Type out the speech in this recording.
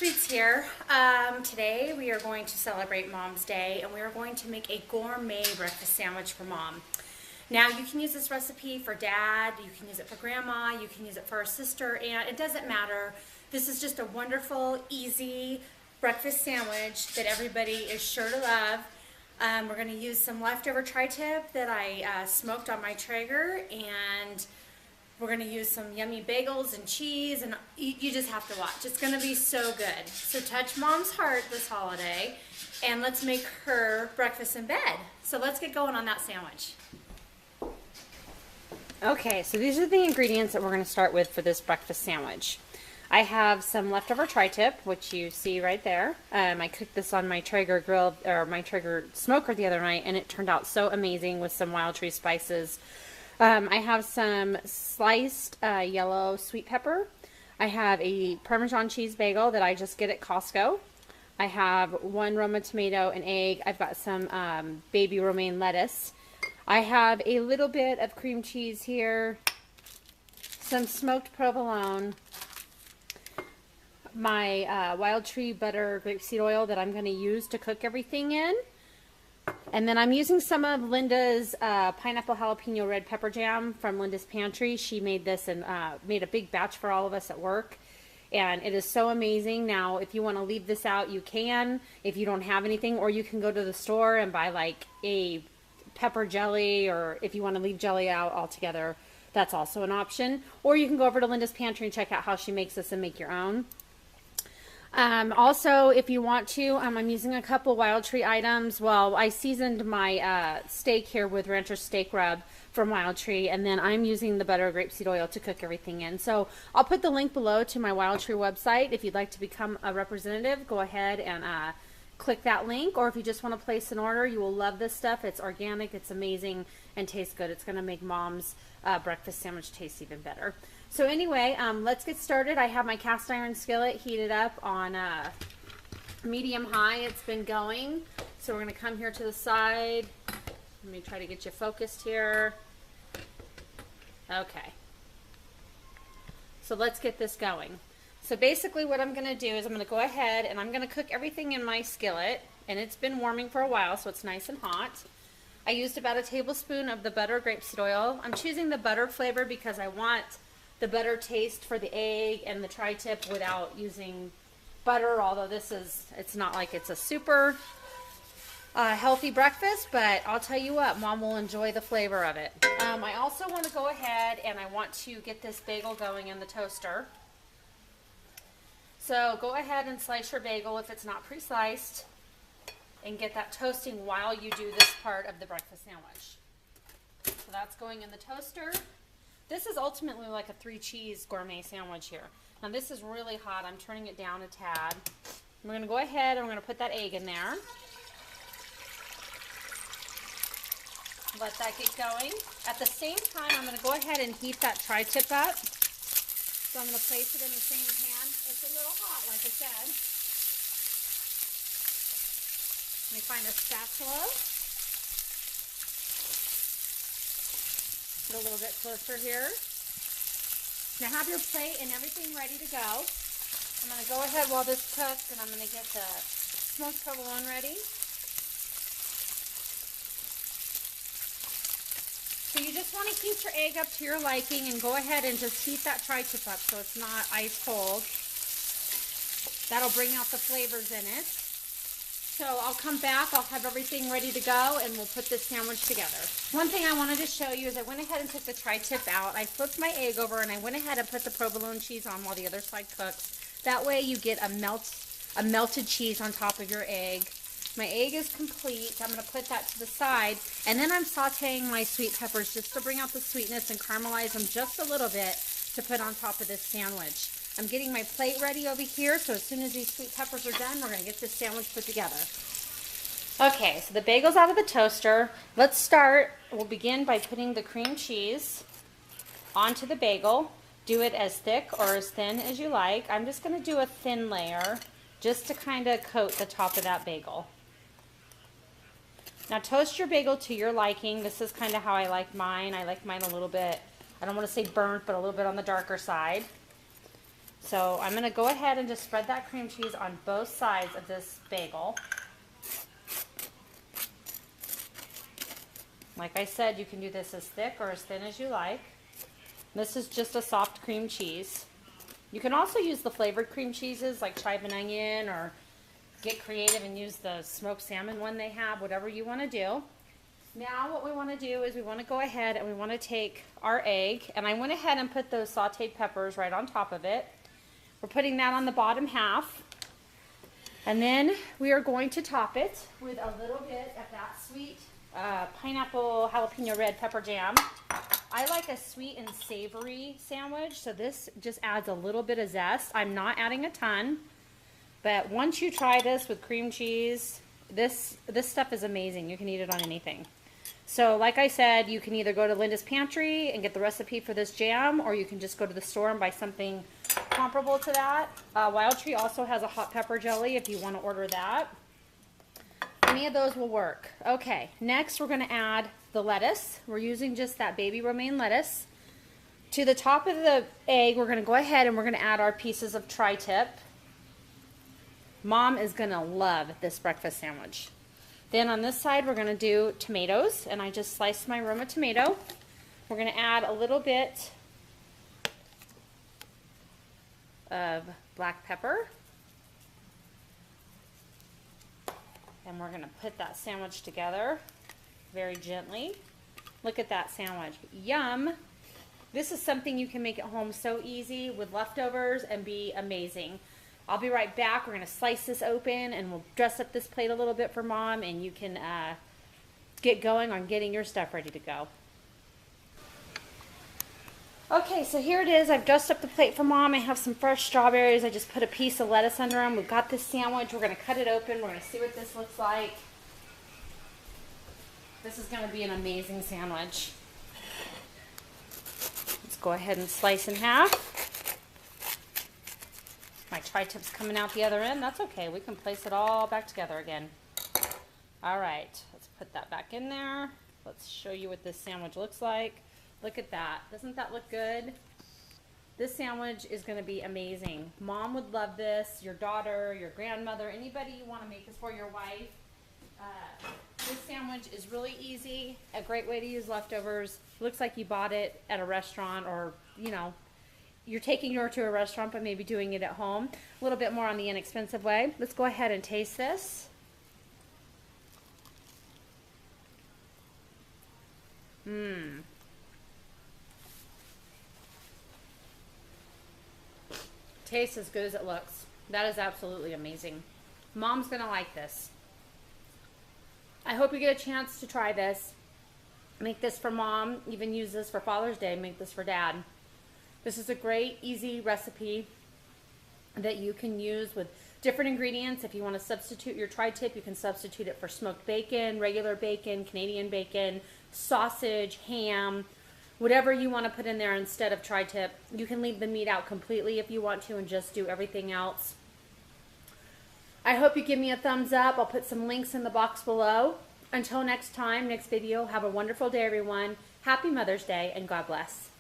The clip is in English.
Jus4SweetZ here. Today we are going to celebrate Mom's Day and we are going to make a gourmet breakfast sandwich for Mom. Now you can use this recipe for Dad, you can use it for Grandma, you can use it for our sister, and it doesn't matter. This is just a wonderful, easy breakfast sandwich that everybody is sure to love. We're going to use some leftover tri-tip that I smoked on my Traeger, and we're going to use some yummy bagels and cheese, and you just have to watch. It's going to be so good. So touch Mom's heart this holiday, and let's make her breakfast in bed. So let's get going on that sandwich. Okay, so these are the ingredients that we're going to start with for this breakfast sandwich. I have some leftover tri-tip, which you see right there. I cooked this on my Traeger grill, or my Traeger smoker the other night, and it turned out so amazing with some wild tree spices. I have some sliced yellow sweet pepper. I have a Parmesan cheese bagel that I just get at Costco. I have one Roma tomato, an egg. I've got some baby romaine lettuce. I have a little bit of cream cheese here, some smoked provolone, my wild tree butter grapeseed oil that I'm going to use to cook everything in. And then I'm using some of Linda's pineapple jalapeno red pepper jam from Linda's Pantry. She made this and made a big batch for all of us at work. And it is so amazing. Now, if you want to leave this out, you can, if you don't have anything. Or you can go to the store and buy like a pepper jelly, or if you want to leave jelly out altogether, that's also an option. Or you can go over to Linda's Pantry and check out how she makes this and make your own. Also, if you want to, I'm using a couple Wild Tree items. Well, I seasoned my steak here with Rancher's Steak Rub from Wild Tree, and then I'm using the butter grapeseed oil to cook everything in. So I'll put the link below to my Wild Tree website. If you'd like to become a representative, go ahead and click that link. Or if you just want to place an order, you will love this stuff. It's organic, it's amazing, and tastes good. It's going to make Mom's breakfast sandwich taste even better. So anyway, let's get started. I have my cast iron skillet heated up on medium high. It's been going. So we're going to come here to the side. Let me try to get you focused here. Okay. So let's get this going. So basically what I'm going to do is I'm going to go ahead and I'm going to cook everything in my skillet. And it's been warming for a while, so it's nice and hot. I used about a tablespoon of the butter grapeseed oil. I'm choosing the butter flavor because I want the butter taste for the egg and the tri-tip without using butter, although it's not like it's a super healthy breakfast, but I'll tell you what, Mom will enjoy the flavor of it. I also want to go ahead and I want to get this bagel going in the toaster. So go ahead and slice your bagel if it's not pre-sliced and get that toasting while you do this part of the breakfast sandwich. So that's going in the toaster. This is ultimately like a 3-cheese gourmet sandwich here. Now this is really hot. I'm turning it down a tad. We're going to go ahead and we're going to put that egg in there. Let that get going. At the same time, I'm going to go ahead and heat that tri-tip up. So I'm going to place it in the same pan. It's a little hot, like I said. Let me find a spatula. Get a little bit closer here. Now have your plate and everything ready to go. I'm going to go ahead while this cooks and I'm going to get the smoked provolone ready. So you just want to heat your egg up to your liking and go ahead and just heat that tri-tip up so it's not ice cold. That'll bring out the flavors in it. So I'll come back, I'll have everything ready to go, and we'll put this sandwich together. One thing I wanted to show you is I went ahead and took the tri-tip out. I flipped my egg over, and I went ahead and put the provolone cheese on while the other side cooks. That way you get a melted cheese on top of your egg. My egg is complete. I'm going to put that to the side, and then I'm sauteing my sweet peppers just to bring out the sweetness and caramelize them just a little bit to put on top of this sandwich. I'm getting my plate ready over here, so as soon as these sweet peppers are done, we're going to get this sandwich put together. Okay, so the bagel's out of the toaster. Let's start. We'll begin by putting the cream cheese onto the bagel. Do it as thick or as thin as you like. I'm just going to do a thin layer just to kind of coat the top of that bagel. Now toast your bagel to your liking. This is kind of how I like mine. I like mine a little bit, I don't want to say burnt, but a little bit on the darker side. So I'm going to go ahead and just spread that cream cheese on both sides of this bagel. Like I said, you can do this as thick or as thin as you like. This is just a soft cream cheese. You can also use the flavored cream cheeses like chive and onion, or get creative and use the smoked salmon one they have, whatever you want to do. Now what we want to do is we want to go ahead and we want to take our egg, and I went ahead and put those sauteed peppers right on top of it. We're putting that on the bottom half. And then we are going to top it with a little bit of that sweet pineapple jalapeno red pepper jam. I like a sweet and savory sandwich, so this just adds a little bit of zest. I'm not adding a ton, but once you try this with cream cheese, this stuff is amazing. You can eat it on anything. So like I said, you can either go to Linda's Pantry and get the recipe for this jam, or you can just go to the store and buy something comparable to that. Wild Tree also has a hot pepper jelly if you want to order that. Any of those will work. Okay, next we're going to add the lettuce. We're using just that baby romaine lettuce. To the top of the egg, we're going to go ahead and we're going to add our pieces of tri-tip. Mom is going to love this breakfast sandwich. Then on this side, we're going to do tomatoes, and I just sliced my Roma tomato. We're going to add a little bit of black pepper. And we're going to put that sandwich together very gently. Look at that sandwich. Yum! This is something you can make at home so easy with leftovers and be amazing. I'll be right back. We're going to slice this open and we'll dress up this plate a little bit for Mom, and you can get going on getting your stuff ready to go. Okay, so here it is. I've dressed up the plate for Mom. I have some fresh strawberries. I just put a piece of lettuce under them. We've got this sandwich. We're going to cut it open. We're going to see what this looks like. This is going to be an amazing sandwich. Let's go ahead and slice in half. My tri-tip's coming out the other end. That's okay. We can place it all back together again. All right, let's put that back in there. Let's show you what this sandwich looks like. Look at that. Doesn't that look good? This sandwich is going to be amazing. Mom would love this. Your daughter, your grandmother, anybody you want to make this for, your wife. This sandwich is really easy. A great way to use leftovers. Looks like you bought it at a restaurant, or, you know, you're taking yours to a restaurant but maybe doing it at home. A little bit more on the inexpensive way. Let's go ahead and taste this. Tastes as good as it looks. That is absolutely amazing. Mom's gonna like this. I hope you get a chance to try this. Make this for Mom. Even use this for Father's Day. Make this for Dad. This is a great, easy recipe that you can use with different ingredients. If you want to substitute your tri-tip, you can substitute it for smoked bacon, regular bacon, Canadian bacon, sausage, ham, whatever you want to put in there instead of tri-tip. You can leave the meat out completely if you want to and just do everything else. I hope you give me a thumbs up. I'll put some links in the box below. Until next time, next video, have a wonderful day, everyone. Happy Mother's Day, and God bless.